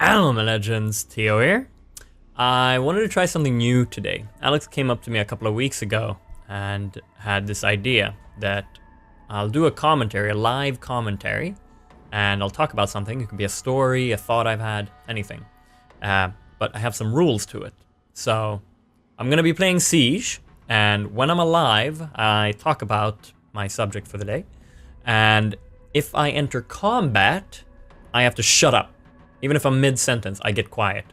Hello, my legends, Theo here. I wanted to try something new today. Alex came up to me a couple of weeks ago and had this idea that I'll do a commentary, a live commentary, and I'll talk about something. It could be a story, a thought I've had, anything. But I have some rules to it. So I'm gonna be playing Siege, and when I'm alive, I talk about my subject for the day. And if I enter combat, I have to shut up. Even if I'm mid-sentence, I get quiet.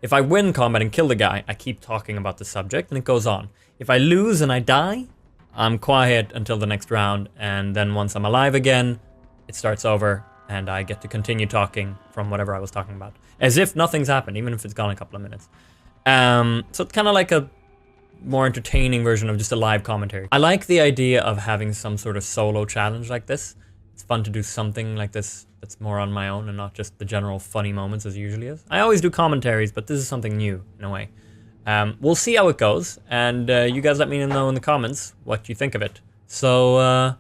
If I win combat and kill the guy, I keep talking about the subject and it goes on. If I lose and I die, I'm quiet until the next round, and then once I'm alive again, it starts over and I get to continue talking from whatever I was talking about. As if nothing's happened, even if it's gone a couple of minutes. So it's kind of like a more entertaining version of just a live commentary. I like the idea of having some sort of solo challenge like this. It's fun to do something like this that's more on my own and not just the general funny moments as usually is. I always do commentaries, but this is something new in a way. We'll see how it goes, and you guys let me know in the comments what you think of it. So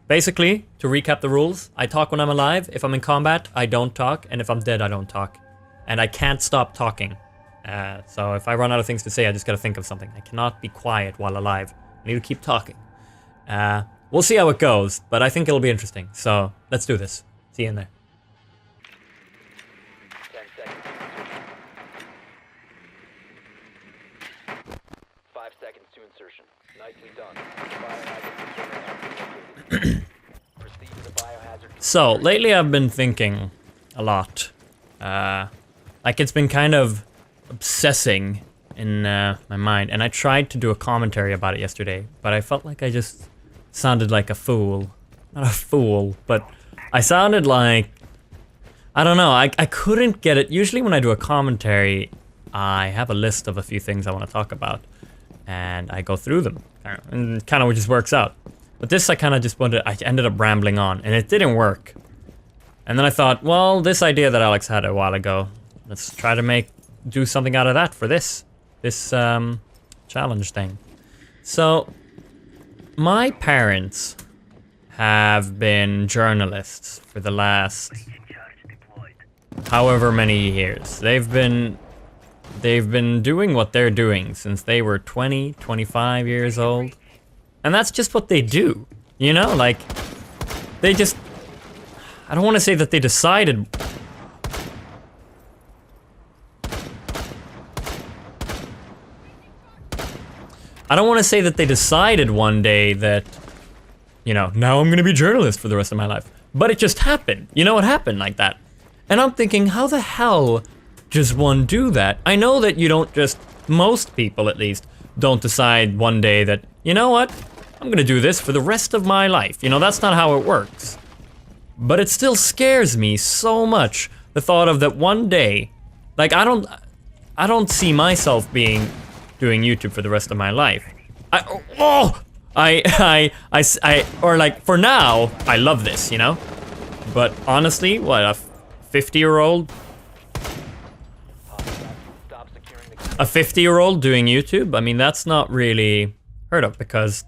basically, to recap the rules, I talk when I'm alive. If I'm in combat, I don't talk, and if I'm dead, I don't talk. And I can't stop talking. So if I run out of things to say, I just gotta think of something. I cannot be quiet while alive. I need to keep talking. We'll see how it goes, but I think it'll be interesting. So let's do this. See you in there. 10 seconds. 5 seconds to insertion. Nicely done. Biohazard. Proceed to the biohazard. So lately I've been thinking a lot. Like it's been kind of obsessing in my mind, and I tried to do a commentary about it yesterday, but I felt like I just sounded like a fool. Not a fool, but I sounded like, I don't know, I couldn't get it. Usually when I do a commentary, I have a list of a few things I want to talk about, and I go through them, and kind of just works out. But this I kind of just wanted, I ended up rambling on, and it didn't work. And then I thought, well, this idea that Alex had a while ago, let's try to do something out of that for this challenge thing. So, my parents have been journalists for the last however many years. They've been doing what they're doing since they were 20, 25 years old. And that's just what they do. You know, like they just, I don't want to say that they decided. I don't want to say that they decided one day that, you know, now I'm gonna be a journalist for the rest of my life. But it just happened. You know, it happened like that. And I'm thinking, how the hell does one do that? I know that you don't just, most people at least, don't decide one day that, you know what, I'm gonna do this for the rest of my life. You know, that's not how it works. But it still scares me so much, the thought of that one day, like I don't see myself doing YouTube for the rest of my life. Or like, for now, I love this, you know? But honestly, what, a 50-year-old? A 50-year-old doing YouTube? I mean, that's not really heard of because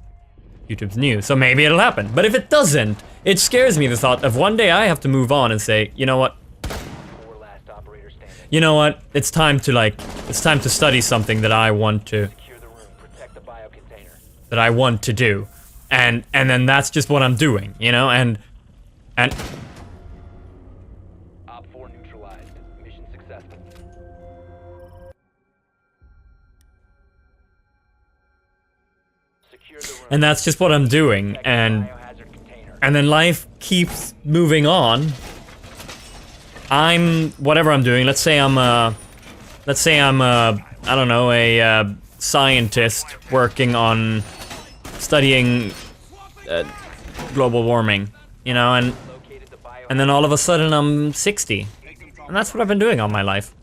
YouTube's new, so maybe it'll happen. But if it doesn't, it scares me, the thought of one day I have to move on and say, you know what? You know what? It's time to study something that I want to do, and then that's just what I'm doing, you know, and Op 4 neutralized. Mission successful. Secure the room. and that's just what I'm doing, and then life keeps moving on. Whatever I'm doing. Let's say I'm I don't know, a scientist working on studying global warming, you know, and then all of a sudden I'm 60, and that's what I've been doing all my life.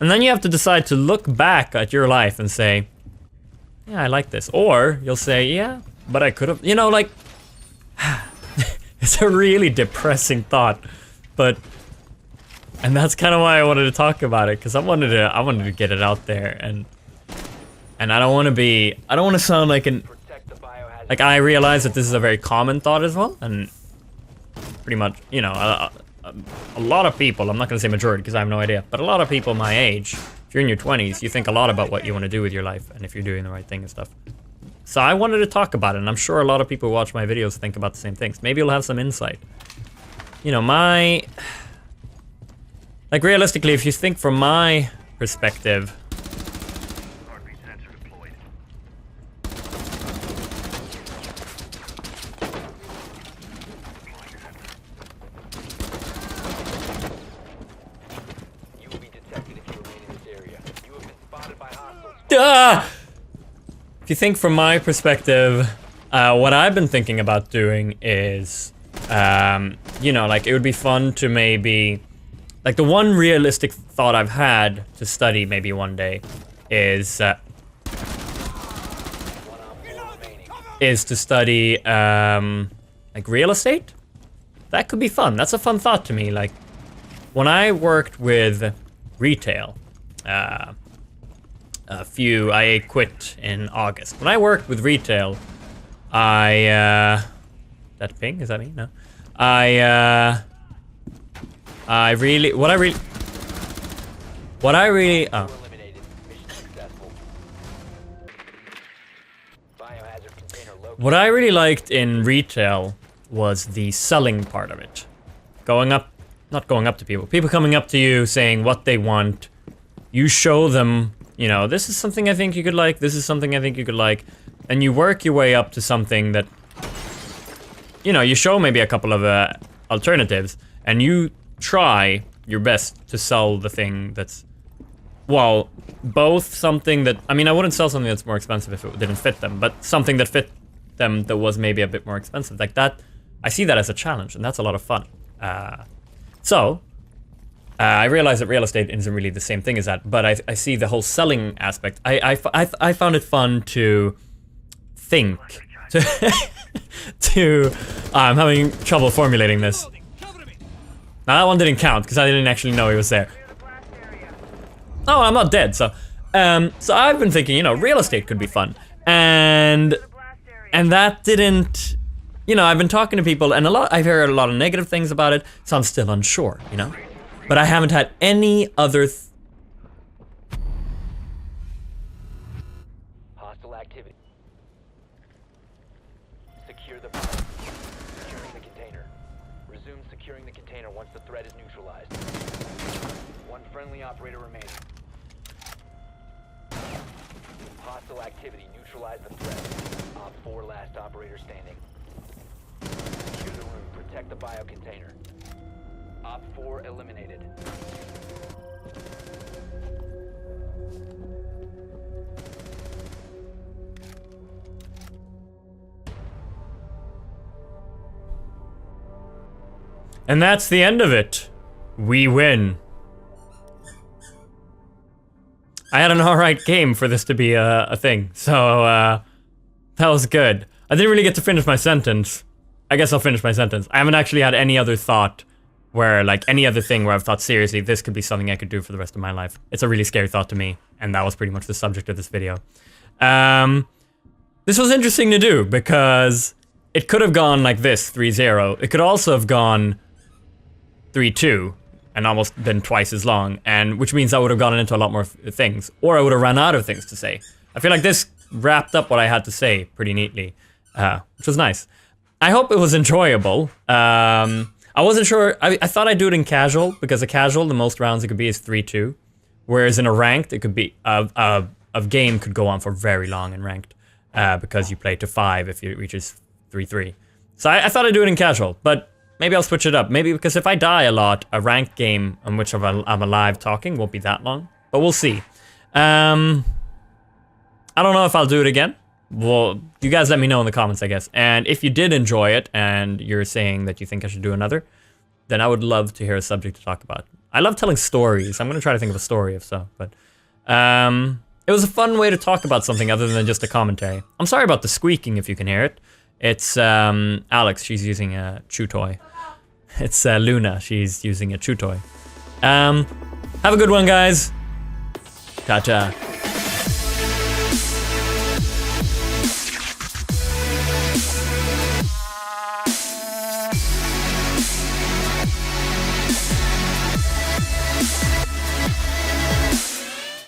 And then you have to decide to look back at your life and say, yeah, I like this, or you'll say, yeah, but I could have, you know, like, it's a really depressing thought, and that's kind of why I wanted to talk about it, because I wanted to get it out there, and I don't want to sound like I realize that this is a very common thought as well, and pretty much, you know, a lot of people, I'm not gonna say majority because I have no idea, but a lot of people my age, if you're in your 20s, you think a lot about what you want to do with your life and if you're doing the right thing and stuff. So I wanted to talk about it, and I'm sure a lot of people who watch my videos think about the same things. Maybe you'll have some insight. You know, like realistically, if you think from my perspective, You will be detected if you remain in this area. You have been spotted by hostiles. if you think from my perspective, what I've been thinking about doing is, you know, like it would be fun to maybe, like the one realistic thought I've had to study maybe one day is to study like real estate. That could be fun. That's a fun thought to me. Like when I worked with retail, I quit in August. When I worked with retail, that ping? Is that me? No. Oh. What I really liked in retail was the selling part of it. Not going up to people coming up to you saying what they want. You show them, you know, this is something I think you could like, this is something I think you could like, and you work your way up to something that, you know, you show maybe a couple of alternatives, and you try your best to sell the thing that's, well, both something that, I mean, I wouldn't sell something that's more expensive if it didn't fit them, but something that fit them that was maybe a bit more expensive. Like that, I see that as a challenge, and that's a lot of fun. I realize that real estate isn't really the same thing as that, but I see the whole selling aspect. I found it fun to think, I'm having trouble formulating this. Now that one didn't count because I didn't actually know he was there. Oh, I'm not dead, so I've been thinking, you know, real estate could be fun, and that didn't, you know, I've been talking to people, and I've heard a lot of negative things about it, so I'm still unsure, you know, but I haven't had any other. Hostile activity. Secure the bomb. Securing the container. Resume securing the container once the threat is neutralized. One friendly operator remaining. Hostile activity. Neutralize the threat. Op 4 last operator standing. Secure the room. Protect the bio container. Op 4 eliminated. And that's the end of it. We win. I had an alright game for this to be a thing, so that was good. I didn't really get to finish my sentence. I guess I'll finish my sentence. I haven't actually had any other thought where, like, any other thing where I've thought, seriously, this could be something I could do for the rest of my life. It's a really scary thought to me, and that was pretty much the subject of this video. This was interesting to do, because it could have gone like this, 3-0. It could also have gone 3-2, and almost been twice as long, and which means I would have gotten into a lot more things, or I would have run out of things to say. I feel like this wrapped up what I had to say pretty neatly, which was nice. I hope it was enjoyable. I wasn't sure, I thought I'd do it in casual, because a casual, the most rounds it could be is 3-2, whereas in a ranked, it could be, a game could go on for very long in ranked, because you play to 5 if it reaches 3-3. So I thought I'd do it in casual, but maybe I'll switch it up. Maybe because if I die a lot, a ranked game on which I'm alive talking won't be that long, but we'll see. I don't know if I'll do it again. Well, you guys let me know in the comments, I guess. And if you did enjoy it and you're saying that you think I should do another, then I would love to hear a subject to talk about. I love telling stories. I'm gonna try to think of a story if so, but it was a fun way to talk about something other than just a commentary. I'm sorry about the squeaking if you can hear it. It's Alex, she's using a chew toy. It's Luna, she's using a chew toy. Have a good one, guys. Ta-ta.